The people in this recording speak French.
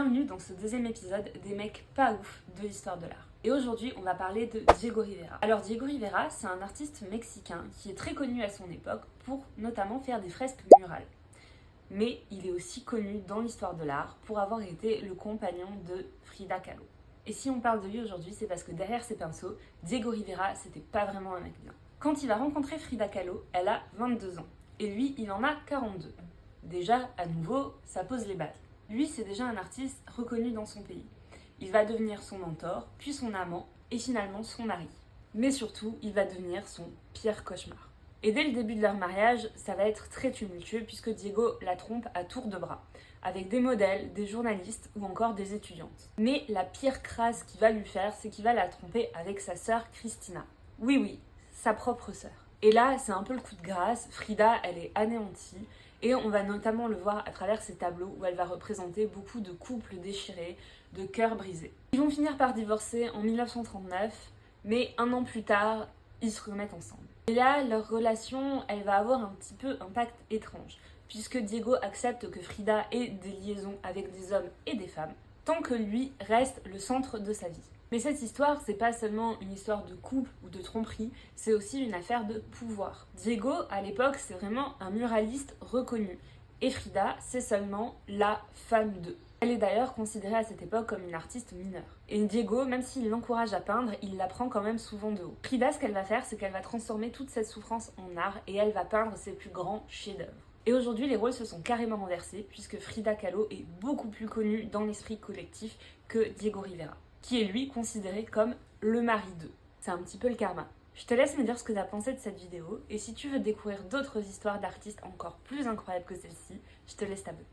Bienvenue dans ce deuxième épisode des mecs pas ouf de l'histoire de l'art. Et aujourd'hui, on va parler de Diego Rivera. Alors Diego Rivera, c'est un artiste mexicain qui est très connu à son époque pour notamment faire des fresques murales. Mais il est aussi connu dans l'histoire de l'art pour avoir été le compagnon de Frida Kahlo. Et si on parle de lui aujourd'hui, c'est parce que derrière ses pinceaux, Diego Rivera, c'était pas vraiment un mec bien. Quand il va rencontrer Frida Kahlo, elle a 22 ans. Et lui, il en a 42. Déjà, à nouveau, ça pose les bases. Lui, c'est déjà un artiste reconnu dans son pays. Il va devenir son mentor, puis son amant, et finalement son mari. Mais surtout, il va devenir son pire cauchemar. Et dès le début de leur mariage, ça va être très tumultueux puisque Diego la trompe à tour de bras, avec des modèles, des journalistes ou encore des étudiantes. Mais la pire crasse qu'il va lui faire, c'est qu'il va la tromper avec sa sœur Cristina. Oui, sa propre sœur. Et là, c'est un peu le coup de grâce, Frida, elle est anéantie, et on va notamment le voir à travers ses tableaux où elle va représenter beaucoup de couples déchirés, de cœurs brisés. Ils vont finir par divorcer en 1939, mais un an plus tard, ils se remettent ensemble. Et là, leur relation, elle va avoir un petit peu un pacte étrange, puisque Diego accepte que Frida ait des liaisons avec des hommes et des femmes, tant que lui reste le centre de sa vie. Mais cette histoire, c'est pas seulement une histoire de couple ou de tromperie, c'est aussi une affaire de pouvoir. Diego, à l'époque, c'est vraiment un muraliste reconnu. Et Frida, c'est seulement la femme d'eux. Elle est d'ailleurs considérée à cette époque comme une artiste mineure. Et Diego, même s'il l'encourage à peindre, il la prend quand même souvent de haut. Frida, ce qu'elle va faire, c'est qu'elle va transformer toute cette souffrance en art et elle va peindre ses plus grands chefs-d'œuvre. Et aujourd'hui, les rôles se sont carrément renversés puisque Frida Kahlo est beaucoup plus connue dans l'esprit collectif que Diego Rivera, qui est lui considéré comme le mari d'eux. C'est un petit peu le karma. Je te laisse me dire ce que tu as pensé de cette vidéo, et si tu veux découvrir d'autres histoires d'artistes encore plus incroyables que celle-ci, je te laisse t'abonner.